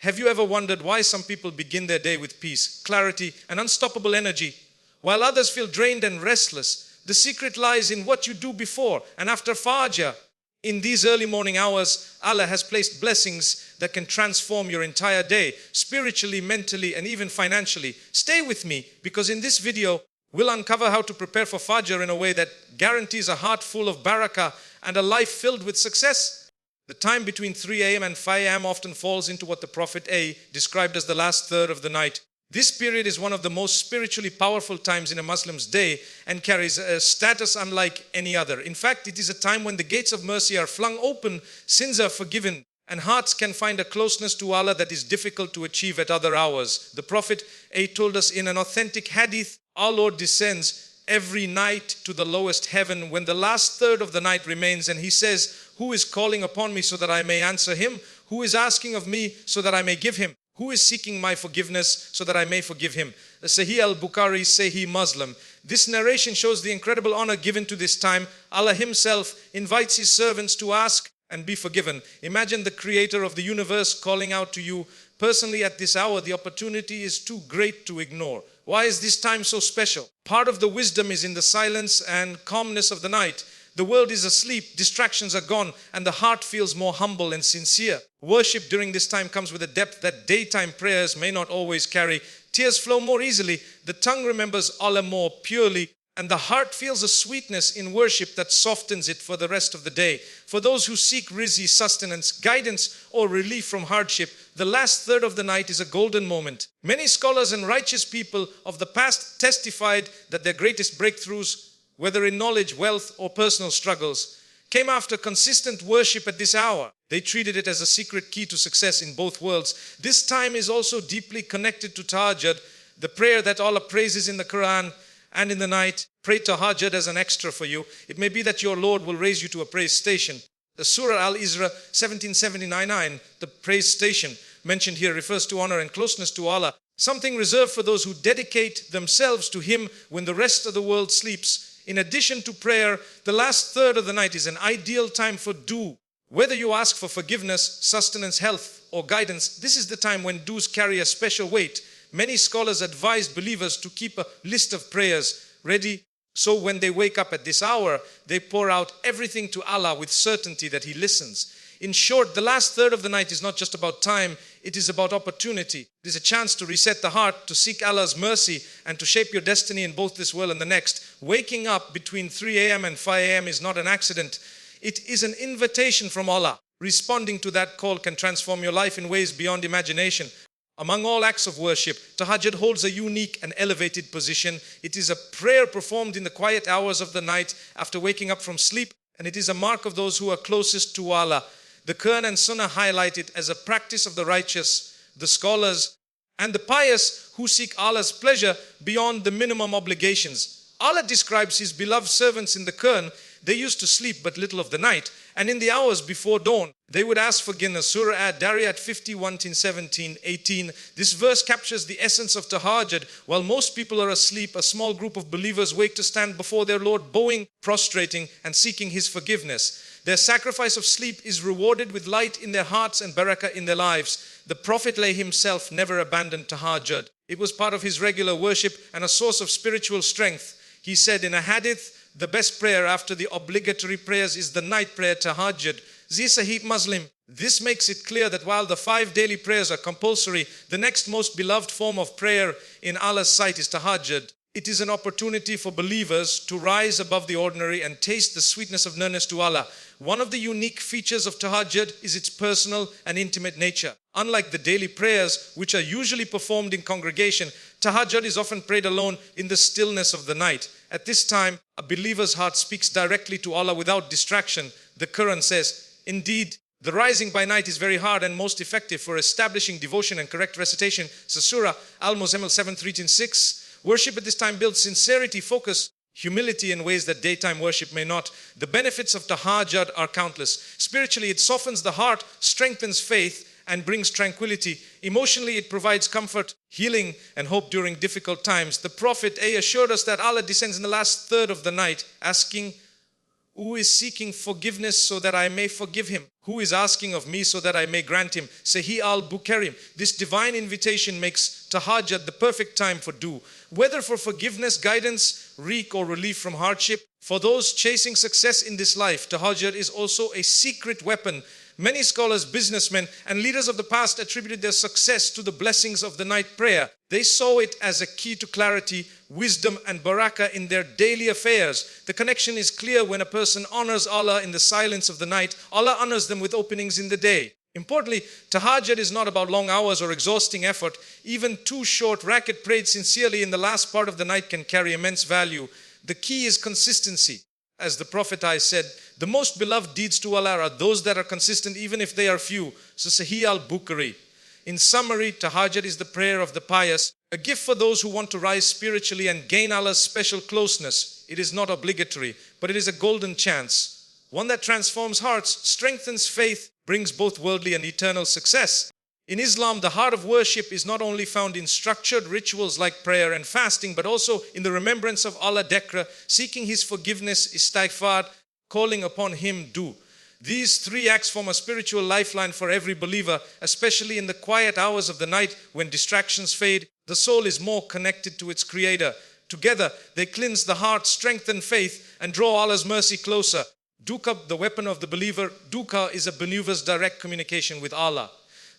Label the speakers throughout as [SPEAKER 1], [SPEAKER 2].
[SPEAKER 1] Have you ever wondered why some people begin their day with peace, clarity, and unstoppable energy, while others feel drained and restless? The secret lies in what you do before and after Fajr. In these early morning hours, Allah has placed blessings that can transform your entire day, spiritually, mentally, and even financially. Stay with me, because in this video, we'll uncover how to prepare for Fajr in a way that guarantees a heart full of Barakah and a life filled with success. The time between 3 a.m. and 5 a.m. often falls into what the Prophet A described as the last third of the night. This period is one of the most spiritually powerful times in a Muslim's day and carries a status unlike any other. In fact, it is a time when the gates of mercy are flung open, sins are forgiven, and hearts can find a closeness to Allah that is difficult to achieve at other hours. The Prophet A told us in an authentic hadith, our Lord descends every night to the lowest heaven when the last third of the night remains, and He says, who is calling upon me so that I may answer him? Who is asking of me so that I may give him? Who is seeking my forgiveness so that I may forgive him? Sahih al-Bukhari, Sahih Muslim. This narration shows the incredible honor given to this time. Allah Himself invites His servants to ask and be forgiven. Imagine the Creator of the universe calling out to you personally at this hour. The opportunity is too great to ignore. Why is this time so special? Part of the wisdom is in the silence and calmness of the night. The world is asleep, distractions are gone, and the heart feels more humble and sincere. Worship during this time comes with a depth that daytime prayers may not always carry. Tears flow more easily, the tongue remembers Allah more purely, and the heart feels a sweetness in worship that softens it for the rest of the day. For those who seek rizq, sustenance, guidance, or relief from hardship, the last third of the night is a golden moment. Many scholars and righteous people of the past testified that their greatest breakthroughs, whether in knowledge, wealth, or personal struggles, came after consistent worship at this hour. They treated it as a secret key to success in both worlds. This time is also deeply connected to Tahajjud, the prayer that Allah praises in the Quran and in the night. Pray Tahajjud as an extra for you. It may be that your Lord will raise you to a praise station. The Surah Al-Isra 1779, the praise station mentioned here, refers to honor and closeness to Allah, something reserved for those who dedicate themselves to Him when the rest of the world sleeps. In addition to prayer, the last third of the night is an ideal time for dua. Whether you ask for forgiveness, sustenance, health, or guidance, this is the time when duas carry a special weight. Many scholars advise believers to keep a list of prayers ready, so when they wake up at this hour, they pour out everything to Allah with certainty that He listens. In short, the last third of the night is not just about time, it is about opportunity. It is a chance to reset the heart, to seek Allah's mercy, and to shape your destiny in both this world and the next. Waking up between 3 a.m. and 5 a.m. is not an accident. It is an invitation from Allah. Responding to that call can transform your life in ways beyond imagination. Among all acts of worship, Tahajjud holds a unique and elevated position. It is a prayer performed in the quiet hours of the night after waking up from sleep, and it is a mark of those who are closest to Allah. The Quran and Sunnah highlight it as a practice of the righteous, the scholars, and the pious who seek Allah's pleasure beyond the minimum obligations. Allah describes His beloved servants in the Quran. They used to sleep but little of the night, and in the hours before dawn, they would ask forgiveness. Surah Ad-Dariyat 51:17-18. This verse captures the essence of Tahajjud. While most people are asleep, a small group of believers wake to stand before their Lord, bowing, prostrating, and seeking His forgiveness. Their sacrifice of sleep is rewarded with light in their hearts and barakah in their lives. The Prophet himself never abandoned Tahajjud. It was part of his regular worship and a source of spiritual strength. He said in a hadith, the best prayer after the obligatory prayers is the night prayer, Tahajjud. Sahih Muslim. This makes it clear that while the 5 daily prayers are compulsory, the next most beloved form of prayer in Allah's sight is Tahajjud. It is an opportunity for believers to rise above the ordinary and taste the sweetness of nearness to Allah. One of the unique features of Tahajjud is its personal and intimate nature. Unlike the daily prayers, which are usually performed in congregation, Tahajjud is often prayed alone in the stillness of the night. At this time, a believer's heart speaks directly to Allah without distraction. The Quran says, indeed, the rising by night is very hard and most effective for establishing devotion and correct recitation. So Surah Al-Muzammil 7:3-6. Worship at this time builds sincerity, focus, humility in ways that daytime worship may not. The benefits of Tahajjud are countless. Spiritually, it softens the heart, strengthens faith, and brings tranquility. Emotionally, it provides comfort, healing, and hope during difficult times. The Prophet assured us that Allah descends in the last third of the night, asking, Who is seeking forgiveness so that I may forgive him? Who is asking of me so that I may grant him? Sahih al-Bukhari. This divine invitation makes Tahajjud the perfect time for dua. Whether for forgiveness, guidance, Rizq or relief from hardship, for those chasing success in this life, Tahajjud is also a secret weapon. Many scholars, businessmen, and leaders of the past attributed their success to the blessings of the night prayer. They saw it as a key to clarity, wisdom, and barakah in their daily affairs. The connection is clear when a person honors Allah in the silence of the night. Allah honors them with openings in the day. Importantly, Tahajjud is not about long hours or exhausting effort. Even 2 short rak'at prayed sincerely in the last part of the night can carry immense value. The key is consistency. As the Prophet I said, the most beloved deeds to Allah are those that are consistent even if they are few. So Sahih al-Bukhari. In summary, Tahajjud is the prayer of the pious, a gift for those who want to rise spiritually and gain Allah's special closeness. It is not obligatory, but it is a golden chance. One that transforms hearts, strengthens faith, brings both worldly and eternal success. In Islam, the heart of worship is not only found in structured rituals like prayer and fasting, but also in the remembrance of Allah, Dhikr, seeking His forgiveness, istighfār, calling upon Him, dua. These 3 acts form a spiritual lifeline for every believer, especially in the quiet hours of the night when distractions fade. The soul is more connected to its Creator. Together, they cleanse the heart, strengthen faith, and draw Allah's mercy closer. Dukkha, the weapon of the believer. Dukkha is a believer's direct communication with Allah.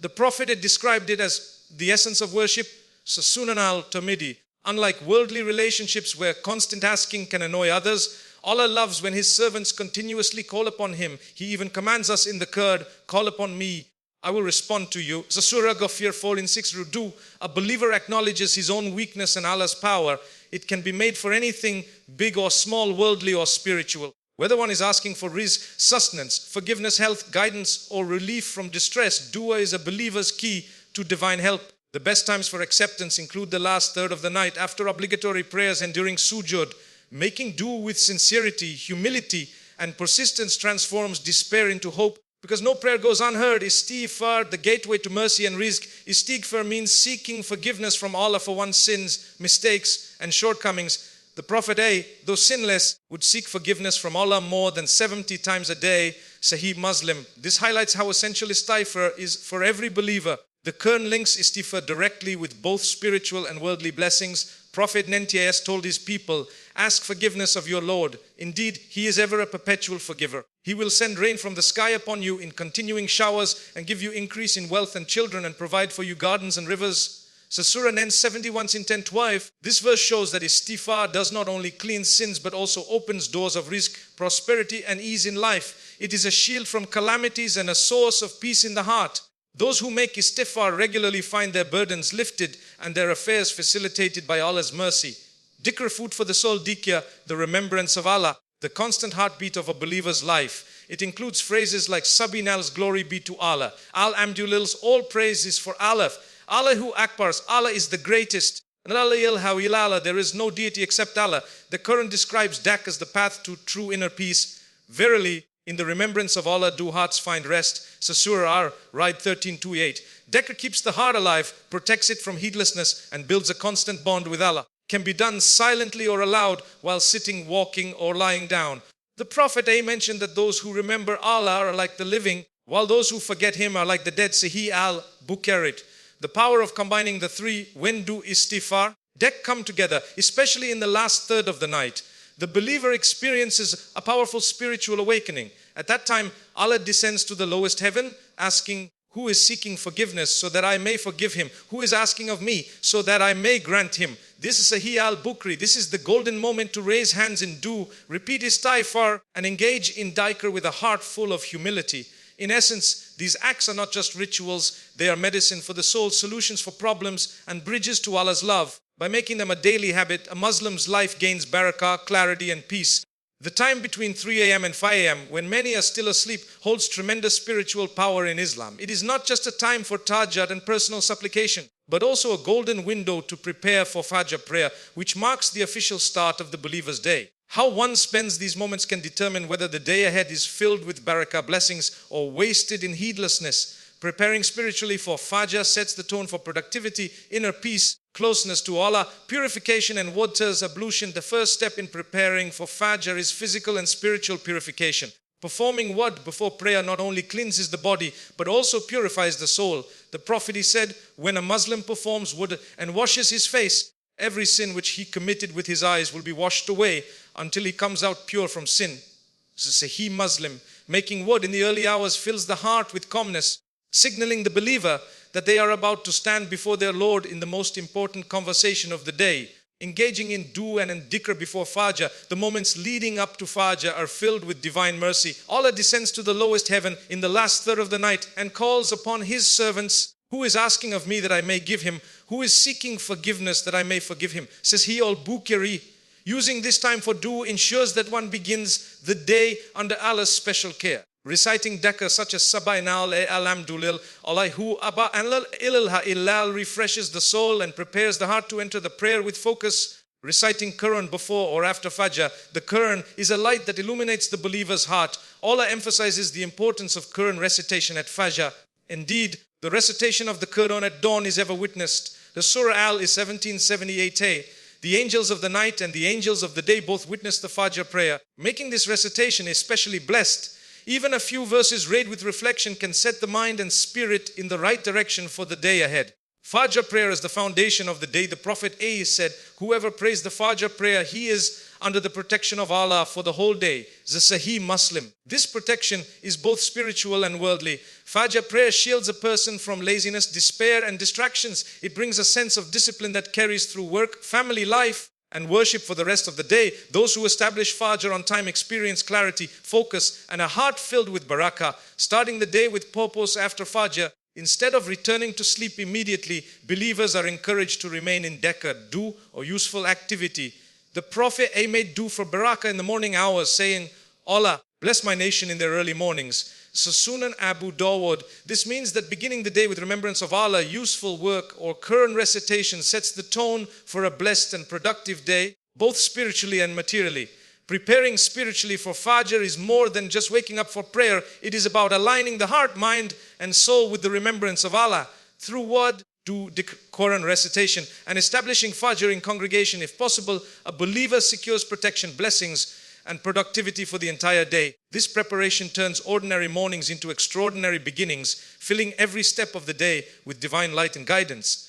[SPEAKER 1] The Prophet had described it as the essence of worship, Sunan al-Tirmidhi. Unlike worldly relationships where constant asking can annoy others, Allah loves when His servants continuously call upon Him. He even commands us in the Qur'an, call upon me, I will respond to you. So Surah Ghafir 4:6 Rudu, a believer acknowledges his own weakness and Allah's power. It can be made for anything big or small, worldly or spiritual. Whether one is asking for rizq, sustenance, forgiveness, health, guidance, or relief from distress, dua is a believer's key to divine help. The best times for acceptance include the last third of the night, after obligatory prayers and during sujood. Making dua with sincerity, humility, and persistence transforms despair into hope, because no prayer goes unheard. Istighfar, the gateway to mercy and rizq. Istighfar means seeking forgiveness from Allah for one's sins, mistakes, and shortcomings. The Prophet, though sinless, would seek forgiveness from Allah more than 70 times a day. Sahih Muslim. This highlights how essential istighfar is for every believer. The Qur'an links istighfar directly with both spiritual and worldly blessings. Prophet NTS told his people, ask forgiveness of your Lord. Indeed, He is ever a perpetual forgiver. He will send rain from the sky upon you in continuing showers and give you increase in wealth and children and provide for you gardens and rivers. So Surah An 71 in 10:12, this verse shows that istighfar does not only clean sins but also opens doors of rizq, prosperity and ease in life. It is a shield from calamities and a source of peace in the heart. Those who make istighfar regularly find their burdens lifted and their affairs facilitated by Allah's mercy. Dhikr, food for the soul. Dhikr, the remembrance of Allah, the constant heartbeat of a believer's life. It includes phrases like Sabinal's glory be to Allah, Al-Amdulil's all praise is for Allah, Allahu Akbar's Allah is the greatest, and Allah, there is no deity except Allah. The Quran describes Dhikr as the path to true inner peace. Verily, in the remembrance of Allah do hearts find rest. So Surah Ar, Ride 13:2-8. Dhikr keeps the heart alive, protects it from heedlessness, and builds a constant bond with Allah. Can be done silently or aloud while sitting, walking, or lying down. The Prophet mentioned that those who remember Allah are like the living, while those who forget Him are like the dead. Sahih al-Bukhari. The power of combining the 3 when do istighfar, Dhikr come together, especially in the last third of the night. The believer experiences a powerful spiritual awakening. At that time, Allah descends to the lowest heaven, asking, who is seeking forgiveness so that I may forgive him? Who is asking of me so that I may grant him? This is Sahih al-Bukhari. This is the golden moment to raise hands in dua, repeat istighfar, and engage in dhikr with a heart full of humility. In essence, these acts are not just rituals, they are medicine for the soul, solutions for problems, and bridges to Allah's love. By making them a daily habit, a Muslim's life gains barakah, clarity, and peace. The time between 3 a.m. and 5 a.m., when many are still asleep, holds tremendous spiritual power in Islam. It is not just a time for tahajjud and personal supplication, but also a golden window to prepare for Fajr prayer, which marks the official start of the believer's day. How one spends these moments can determine whether the day ahead is filled with barakah blessings or wasted in heedlessness. Preparing spiritually for Fajr sets the tone for productivity, inner peace, closeness to Allah, purification and water's ablution. The first step in preparing for Fajr is physical and spiritual purification. Performing wad before prayer not only cleanses the body but also purifies the soul. The Prophet, he said, when a Muslim performs wud and washes his face, every sin which he committed with his eyes will be washed away until he comes out pure from sin. So he Muslim, making wud in the early hours fills the heart with calmness, signaling the believer that they are about to stand before their Lord in the most important conversation of the day. Engaging in and in Dhikr before Fajr, the moments leading up to Fajr are filled with divine mercy. Allah descends to the lowest heaven in the last third of the night and calls upon His servants. Who is asking of me that I may give him? Who is seeking forgiveness that I may forgive him? Says he, all bukiri. Using this time for ensures that one begins the day under Allah's special care. Reciting dhikr such as Sabainal Alhamdulillah, Allahu Abba Anlal Illalha Illal refreshes the soul and prepares the heart to enter the prayer with focus. Reciting Quran before or after Fajr, the Quran is a light that illuminates the believer's heart. Allah emphasizes the importance of Quran recitation at Fajr. Indeed, the recitation of the Quran at dawn is ever witnessed. The Surah Al is 1778a. The angels of the night and the angels of the day both witness the Fajr prayer, making this recitation especially blessed. Even a few verses read with reflection can set the mind and spirit in the right direction for the day ahead. Fajr prayer is the foundation of the day. The Prophet said, whoever prays the Fajr prayer, he is under the protection of Allah for the whole day. The Sahih Muslim. This protection is both spiritual and worldly. Fajr prayer shields a person from laziness, despair and distractions. It brings a sense of discipline that carries through work, family life, and worship for the rest of the day. Those who establish Fajr on time experience clarity, focus, and a heart filled with Barakah. Starting the day with purpose after Fajr, instead of returning to sleep immediately, believers are encouraged to remain in dhikr, or useful activity. The Prophet made for Barakah in the morning hours, saying, Allah, bless my nation in their early mornings. So Sunan Abu Dawud, this means that beginning the day with remembrance of Allah, useful work or Quran recitation sets the tone for a blessed and productive day, both spiritually and materially. Preparing spiritually for Fajr is more than just waking up for prayer. It is about aligning the heart, mind and soul with the remembrance of Allah. Through what? Quran recitation and establishing Fajr in congregation. If possible, a believer secures protection, blessings and productivity for the entire day. This preparation turns ordinary mornings into extraordinary beginnings, filling every step of the day with divine light and guidance.